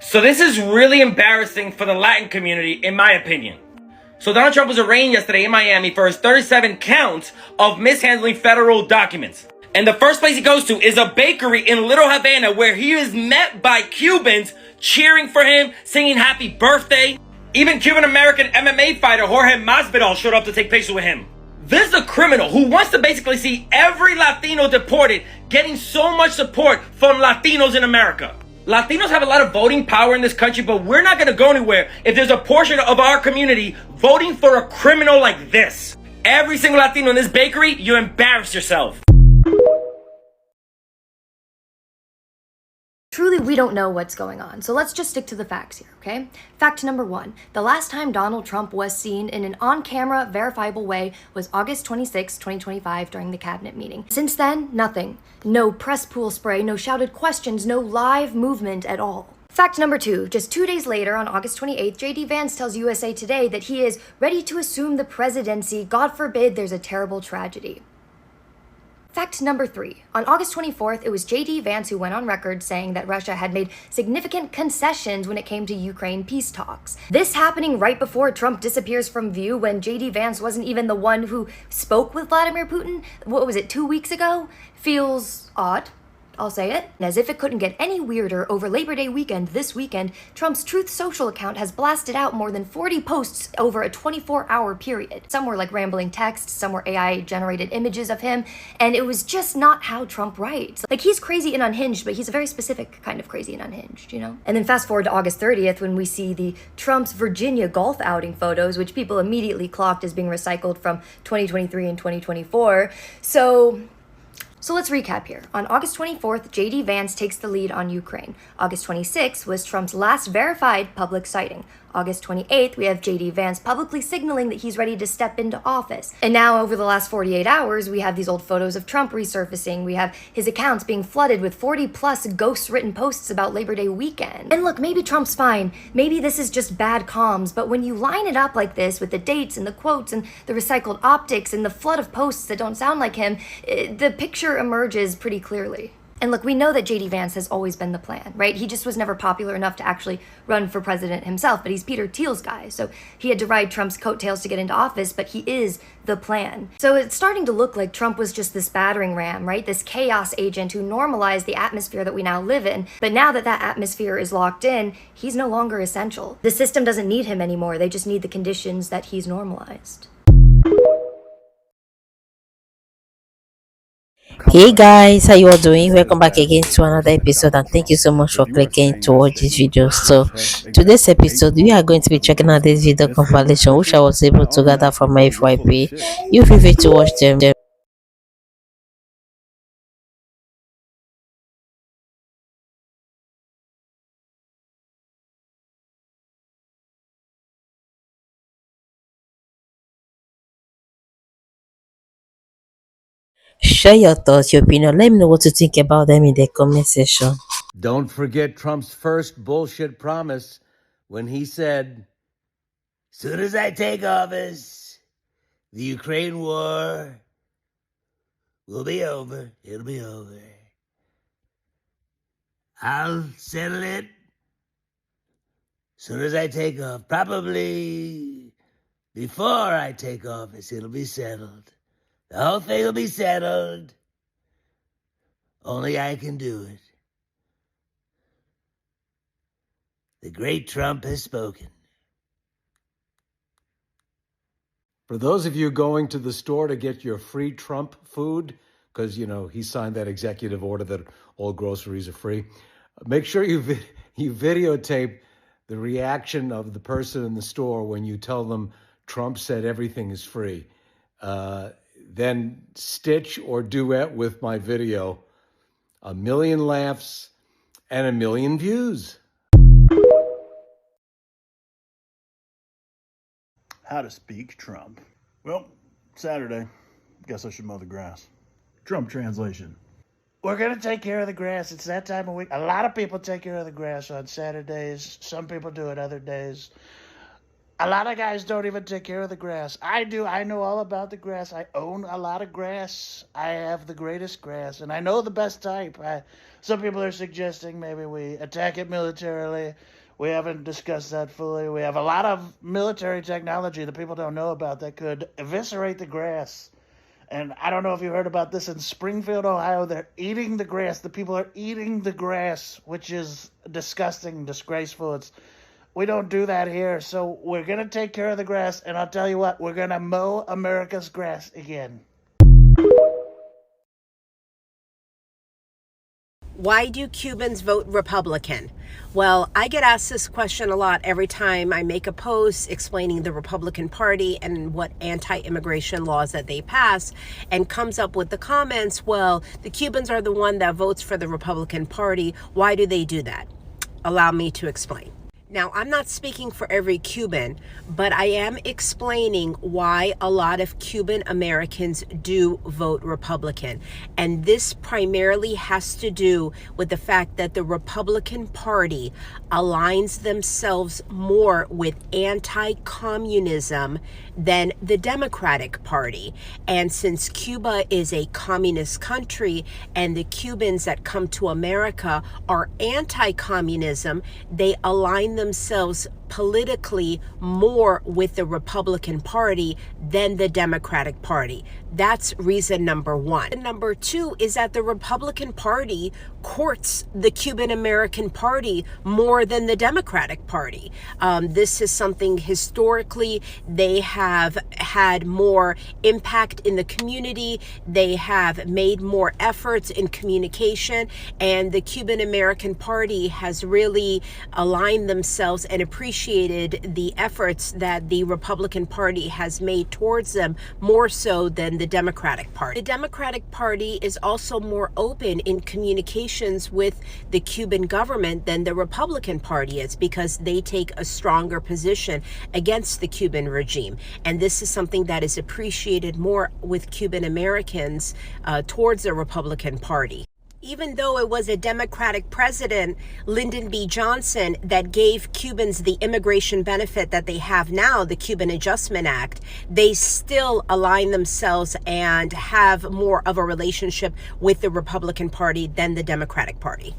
So this is really embarrassing for the Latin community, in my opinion. So Donald Trump was arraigned yesterday in Miami for his 37 counts of mishandling federal documents. And the first place he goes to is a bakery in Little Havana where he is met by Cubans cheering for him, singing happy birthday. Even Cuban-American MMA fighter Jorge Masvidal showed up to take pictures with him. This is a criminal who wants to basically see every Latino deported, getting so much support from Latinos in America. Latinos have a lot of voting power in this country, but we're not going to go anywhere if there's a portion of our community voting for a criminal like this. Every single Latino in this bakery, you embarrass yourself. Truly, we don't know what's going on, so let's just stick to the facts here, okay? Fact number 1, the last time Donald Trump was seen in an on-camera, verifiable way was August 26, 2025 during the cabinet meeting. Since then, nothing. No press pool spray, no shouted questions, no live movement at all. Fact number 2, just 2 days later, on August 28th, J.D. Vance tells USA Today that he is ready to assume the presidency, God forbid there's a terrible tragedy. Fact number 3. On August 24th, it was J.D. Vance who went on record saying that Russia had made significant concessions when it came to Ukraine peace talks. This happening right before Trump disappears from view when J.D. Vance wasn't even the one who spoke with Vladimir Putin, 2 weeks ago? Feels odd. I'll say it. As if it couldn't get any weirder, over Labor Day weekend this weekend, Trump's Truth Social account has blasted out more than 40 posts over a 24-hour period. Some were like rambling texts, some were AI-generated images of him, and it was just not how Trump writes. Like, he's crazy and unhinged, but he's a very specific kind of crazy and unhinged, you know? And then fast forward to August 30th when we see the Trump's Virginia golf outing photos, which people immediately clocked as being recycled from 2023 and 2024. So let's recap here. On August 24th, J.D. Vance takes the lead on Ukraine. August 26th was Trump's last verified public sighting. August 28th, we have J.D. Vance publicly signaling that he's ready to step into office. And now, over the last 48 hours, we have these old photos of Trump resurfacing. We have his accounts being flooded with 40-plus ghost-written posts about Labor Day weekend. And look, maybe Trump's fine. Maybe this is just bad comms. But when you line it up like this with the dates and the quotes and the recycled optics and the flood of posts that don't sound like him, the picture emerges pretty clearly. And look, we know that J.D. Vance has always been the plan, right? He just was never popular enough to actually run for president himself, but he's Peter Thiel's guy, so he had to ride Trump's coattails to get into office, but he is the plan. So it's starting to look like Trump was just this battering ram, right? This chaos agent who normalized the atmosphere that we now live in, but now that that atmosphere is locked in, he's no longer essential. The system doesn't need him anymore, they just need the conditions that he's normalized. Hey guys, how you all doing? Welcome back again to another episode, and thank you so much for clicking to watch this video. So today's episode, we are going to be checking out this video compilation which I was able to gather from my FYP. You feel free to watch them. Share your thoughts, your opinion. Let me know what you think about them in the comment section. Don't forget Trump's first bullshit promise when he said, soon as I take office, the Ukraine war will be over. It'll be over. I'll settle it soon as I take off. Probably before I take office, it'll be settled. The whole thing will be settled. Only I can do it. The great Trump has spoken. For those of you going to the store to get your free Trump food, because, you know, he signed that executive order that all groceries are free, make sure you videotape the reaction of the person in the store when you tell them Trump said everything is free. Then stitch or duet with my video. 1 million laughs and 1 million views. How to speak Trump. Well, Saturday. Guess I should mow the grass. Trump translation. We're going to take care of the grass. It's that time of week. A lot of people take care of the grass on Saturdays. Some people do it other days. A lot of guys don't even take care of the grass. I do. I know all about the grass. I own a lot of grass. I have the greatest grass, and I know the best type. Some people are suggesting maybe we attack it militarily. We haven't discussed that fully. We have a lot of military technology that people don't know about that could eviscerate the grass. And I don't know if you heard about this in Springfield, Ohio. They're eating the grass. The people are eating the grass, which is disgusting, disgraceful. We don't do that here. So we're going to take care of the grass. And I'll tell you what, we're going to mow America's grass again. Why do Cubans vote Republican? Well, I get asked this question a lot every time I make a post explaining the Republican Party and what anti-immigration laws that they pass, and comes up with the comments, well, the Cubans are the one that votes for the Republican Party. Why do they do that? Allow me to explain. Now, I'm not speaking for every Cuban, but I am explaining why a lot of Cuban Americans do vote Republican. And this primarily has to do with the fact that the Republican Party aligns themselves more with anti-communism than the Democratic Party. And since Cuba is a communist country and the Cubans that come to America are anti-communism, they align themselves politically more with the Republican Party than the Democratic Party. That's reason number one. And number two is that the Republican Party courts the Cuban American Party more than the Democratic Party. This is something historically they have had more impact in the community. They have made more efforts in communication, and the Cuban American Party has really aligned themselves and appreciated the efforts that the Republican Party has made towards them more so than the Democratic Party. The Democratic Party is also more open in communications with the Cuban government than the Republican Party is, because they take a stronger position against the Cuban regime. And this is something that is appreciated more with Cuban Americans towards the Republican Party. Even though it was a Democratic president, Lyndon B. Johnson, that gave Cubans the immigration benefit that they have now, the Cuban Adjustment Act, they still align themselves and have more of a relationship with the Republican Party than the Democratic Party.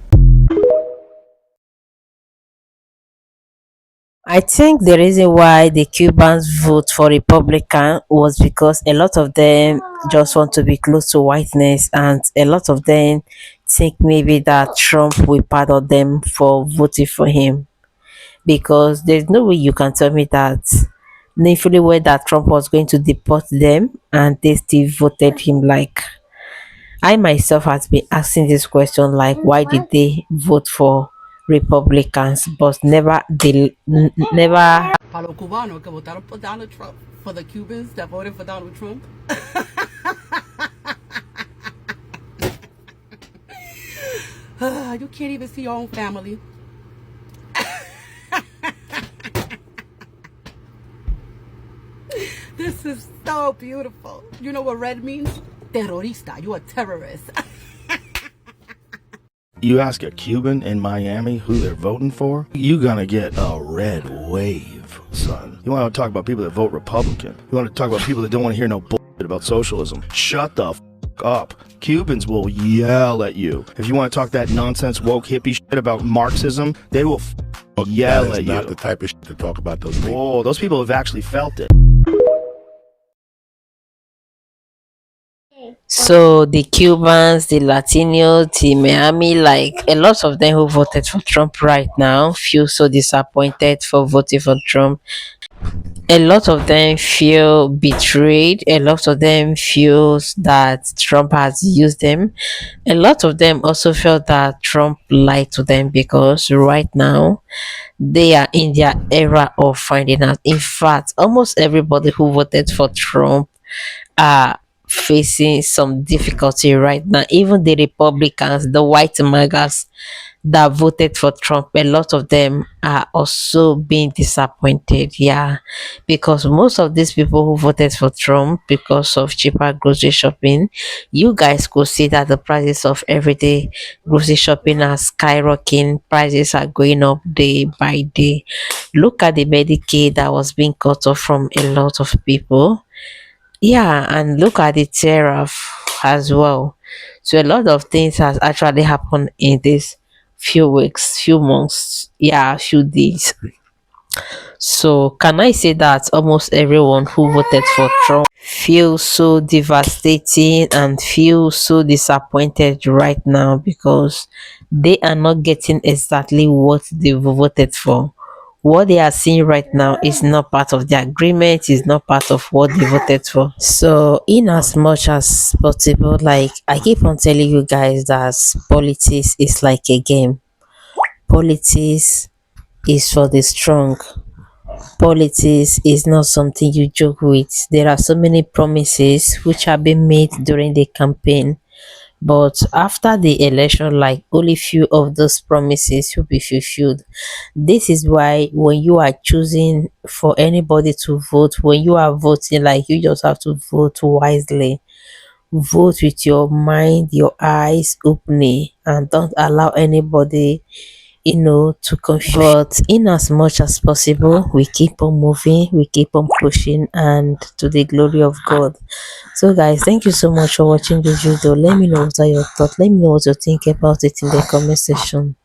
I think the reason why the Cubans vote for Republican was because a lot of them just want to be close to whiteness, and a lot of them think maybe that Trump will pardon them for voting for him. Because there's no way you can tell me that they fully aware that Trump was going to deport them and they still voted him. Like, I myself has been asking this question, like, why did they vote for Republicans but never. Para los cubanos que votaron por Donald Trump, for the Cubans that voted for Donald Trump. You can't even see your own family. This is so beautiful. You know what red means? Terrorista. You're a terrorist. You ask a Cuban in Miami who they're voting for, you're gonna get a red wave, son. You want to talk about people that vote Republican? You want to talk about people that don't want to hear no bullshit about socialism? Shut the f up. Cubans will yell at you. If you want to talk that nonsense woke hippie shit about Marxism, they will yell at you. That's not the type of shit to talk about those people. Oh, those people have actually felt it. So the Cubans, the Latinos, the Miami, like a lot of them who voted for Trump right now feel so disappointed for voting for Trump. A lot of them feel betrayed. A lot of them feels that Trump has used them. A lot of them also felt that Trump lied to them, because right now they are in their era of finding out. In fact, almost everybody who voted for Trump are facing some difficulty right now. Even the Republicans, the white Magas, that voted for Trump, a lot of them are also being disappointed. Yeah, because most of these people who voted for Trump because of cheaper grocery shopping, you guys could see that the prices of everyday grocery shopping are skyrocketing, prices are going up day by day. Look at the Medicaid that was being cut off from a lot of people. Yeah, and look at the tariff as well. So a lot of things has actually happened in this few weeks, few months, yeah, few days. So can I say that almost everyone who voted for Trump feels so devastating and feels so disappointed right now because they are not getting exactly what they voted for. What they are seeing right now is not part of the agreement, is not part of what they voted for. So in as much as possible, like I keep on telling you guys that politics is like a game. Politics is for the strong. Politics is not something you joke with. There are so many promises which have been made during the campaign, but after the election, like only few of those promises will be fulfilled. This is why when you are choosing for anybody to vote, when you are voting, like you just have to vote wisely. Vote with your mind, your eyes openly, and don't allow anybody to confuse. But in as much as possible, we keep on moving, we keep on pushing, and to the glory of God. So, guys, thank you so much for watching this video. Let me know what are your thoughts. Let me know what you think about it in the comment section.